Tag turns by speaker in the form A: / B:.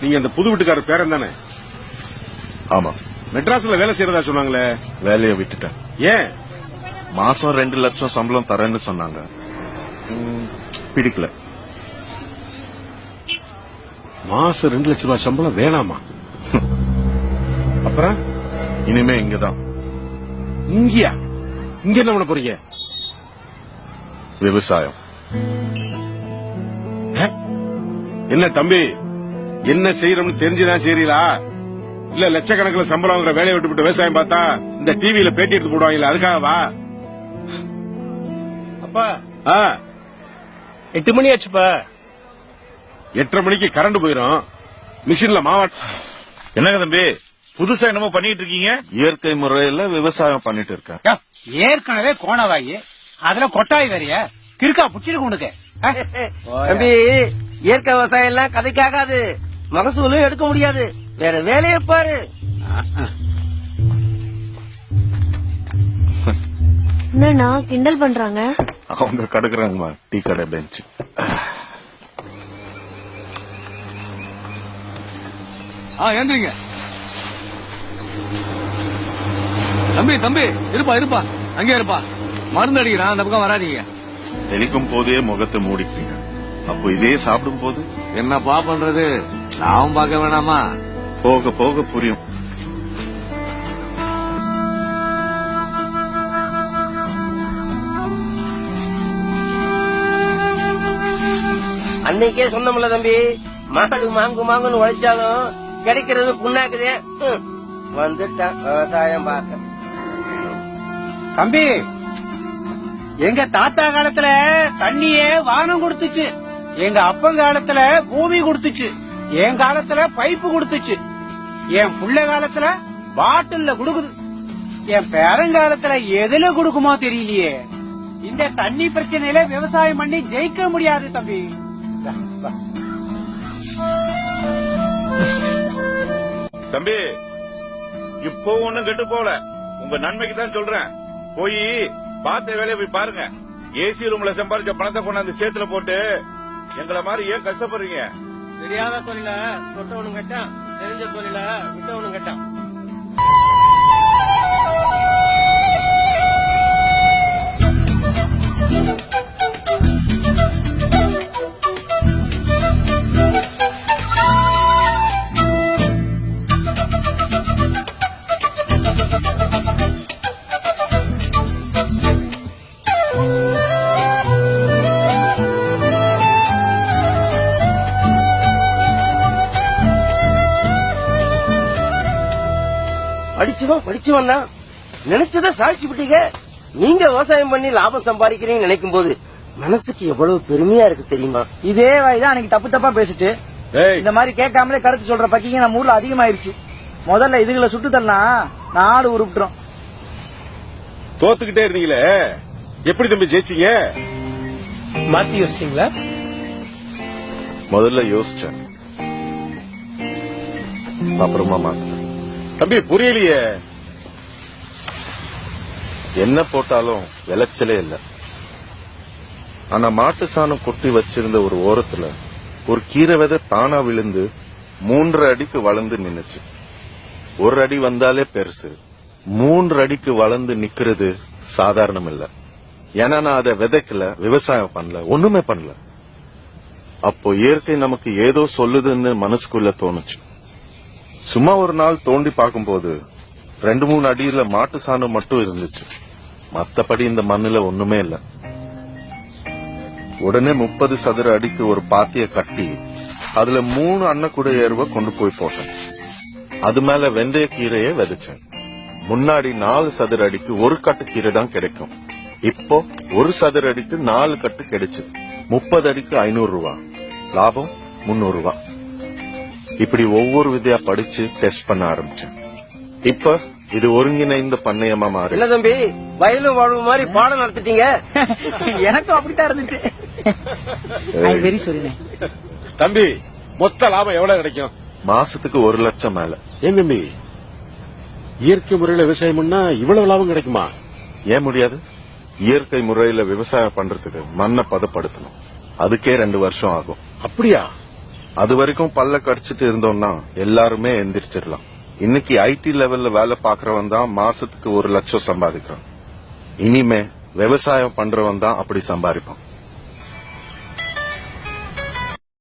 A: நீங்க அந்த புது வீட்டுக்காரர் பேரன் தானே?
B: ஆமா.
A: மெட்ராஸ்ல வேலை செய்யறதா சொன்னாங்களே?
B: வேலையை விட்டுட்டேன்.
A: ஏன்?
B: மாசம் 2 லட்சம் சம்பளம் தரேன்னு சொன்னாங்க. பிடிக்கல.
A: மாசம் 2 லட்சம் ரூபாய் சம்பளம் வேணாமா? அப்புறம்
B: இனிமே இங்கதான்.
A: இங்கயா? இங்க என்ன பண்ண போறீங்க?
B: விவசாயம்.
A: என்ன தம்பி, என்ன செய்யறோம்னு தெரிஞ்சுதான் செய்றீங்களா? இல்ல லட்சக்கணக்கில் சம்பளம் வாங்குற வேலையை விட்டு விவசாயம் பார்த்தா இந்த டிவியில பேட்டி எடுத்து போடுவாங்கல்ல, அதுக்காகவா?
C: அப்பா
D: 8 மணி ஆச்சுப்பா.
A: 8:30 மணிக்கு கரண்ட் போயிரும். மிஷின்ல மாவாட்ட.
E: என்னங்க தம்பி புதுசா என்னமோ பண்ணிட்டு இருக்கீங்க?
B: இயற்கை முறையில விவசாயம் பண்ணிட்டு இருக்கேன்.
C: ஏற்கனவே கோணவாயி, அதுல கொட்டாய் வேறைய கிறுக்கா புடிச்சிருக்கு உனக்கு.
F: தம்பி, இயற்கை விவசாயம் எல்லாம் கதைக்காகாது, மகசூலும் எடுக்க முடியாது. வேற வேலையை பாரு.
G: என்னன்னா கிண்டல் பண்றாங்க?
B: அவங்க கடுக்குறாங்கம்மா டீ கடை பெஞ்ச்.
D: ஏந்திரிங்க தம்பி. தம்பி இருப்பா அங்கே இருப்பா. மருந்து அடிக்கிறான், அந்த பக்கம் வராதீங்க.
B: தெளிக்கும் போதே முகத்தை மூடிப்பீங்க. அப்போ இதே சாப்பிடும் போது
D: என்னப்பா பண்றது? நான் பார்க்க வேணாமா?
B: போக போக புரியும்.
F: அன்னைக்கே சொன்னோம்ல தம்பி, மாடு மாங்குன்னு உழைச்சாலும் கிடைக்கிறது புண்ணாக்குதே. வந்துட்டான் விவசாயம் பார்க்க.
C: தம்பி, எங்க தாத்தா காலத்துல தண்ணியே வானம் கொடுத்துச்சு, எங்க அப்பன் காலத்துல பூமி கொடுத்துச்சு, என் காலத்துல பைப்பு கொடுத்துச்சு, என் புள்ள காலத்துல பாட்டில்ல கொடுக்குது, என் பேரங்காலத்துல எதுல கொடுக்குமோ தெரியலையே. இந்த தண்ணி பிரச்சனையில விவசாயம் பண்ணி ஜெயிக்க முடியாது தம்பி.
E: தம்பி இப்போ ஒண்ணும் கெட்டு போல, உங்க நன்மைக்கு தான் சொல்றேன். போய் பார்த்த வேலையை போய் பாருங்க. ஏசி ரூம்ல சம்பாதிச்ச பணத்தை கொண்டாந்து சேத்துல போட்டு எங்களை மாதிரி ஏன் கஷ்டப்படுறீங்க?
F: தெரியாத தொழில தொட்டவனும் கேட்டான், தெரிஞ்ச தொழில விட்டவனும் கேட்டான். படிச்சுவன் தான் நினைச்சத சாட்சி விட்டீங்க. நீங்க விவசாயம் பண்ணி லாபம் சம்பாதிக்கிறீங்கன்னு நினைக்கும் போது மனசுக்கு எவ்வளவு பெருமையா இருக்கு தெரியுமா?
C: இதே வாய்தான் அன்னைக்கு தப்பா பேசிச்சு. இந்த மாதிரி கேட்காமலே கருத்து சொல்ற பக்கிங்க நம்ம ஊர்ல அதிகமாயிருச்சு. முதல்ல இதுகளை சுட்டு தரலாம், நாடு உருப்பிட்டுரும்.
A: தோத்துக்கிட்டே இருந்தீங்களே, எப்படி தம்பி ஜெயிச்சீங்க?
D: மாத்தி யோசிச்சீங்களா?
B: முதல்ல யோசிச்சேன், அப்புறமா மாத்த.
A: தம்பி புரியலையே.
B: என்ன போட்டாலும் விளைச்சலே இல்ல. ஆனா மாட்டு சாணம் கொட்டி வச்சிருந்த ஒரு ஓரத்துல ஒரு கீரை விதை தானா விழுந்து 3 அடிக்கு வளர்ந்து நின்னுச்சு. 1 அடி வந்தாலே பெருசு, 3 அடிக்கு வளர்ந்து நிக்கிறது சாதாரணம் இல்ல. ஏன்னா நான் அதை விதைக்கல, விவசாயம் பண்ணல, ஒண்ணுமே பண்ணல. அப்போ இயற்கை நமக்கு ஏதோ சொல்லுதுன்னு மனசுக்குள்ள தோணுச்சு. சும்மா ஒரு நாள் தோண்டி பார்க்கும்போது 2-3 அடியில மாட்டு சாணம் மட்டும் இருந்துச்சு. மத்தபடி இந்த மண்ணுல ஒண்ணுமே இல்ல. உடனே 30 சதுர அடிக்கு ஒரு பாத்திய கட்டி அதுல 3 அன்னக்கூட ஏறுவ கொண்டு போய் போட்டேன். அது மேல வெந்தய கீரையை விதைச்சேன். முன்னாடி 4 சதுர அடிக்கு 1 கட்டு கீரை தான் கிடைக்கும். இப்போ 1 சதுர அடிக்கு 4 கட்டு கிடைச்சு 30 அடிக்கு 500 ரூபாய் லாபம், 300 ரூபாய். இப்படி ஒவ்வொரு விதையா படிச்சு டெஸ்ட் பண்ண ஆரம்பிச்சேன். இப்ப இது ஒருங்கிணைந்த பண்ணையமா மாறி.
F: இல்ல தம்பி, வயலும் வாழ்வு மாதிரி பாடம் நடத்திட்டீங்க.
C: எனக்கும் அப்படித்தான் இருந்துச்சு. வெரி சாரி
A: தம்பி, மொத்த லாபம் எவ்வளவு கிடைக்கும்?
B: மாசத்துக்கு 1 லட்சம் மேல.
A: ஏன் தம்பி, இயற்கை முறையில விவசாயம் பண்ணா இவ்வளவு லாபம் கிடைக்குமா?
B: ஏன் முடியாது? இயற்கை முறையில விவசாயம் பண்றதுக்கு மண்ணை பதப்படுத்தணும். அதுக்கே 2 வருஷம் ஆகும்.
A: அப்படியா?
B: அது வரைக்கும் பல்ல கடிச்சிட்டு இருந்தோம்னா எல்லாருமே எந்திரிச்சிடலாம். இன்னைக்கு ஐடி லெவல்ல வேலை பாக்குறவன் தான் மாசத்துக்கு 1 லட்சம் சம்பாதிக்கிறான். இனிமே விவசாயம் பண்றவன் தான் அப்படி சம்பாதிப்பான்.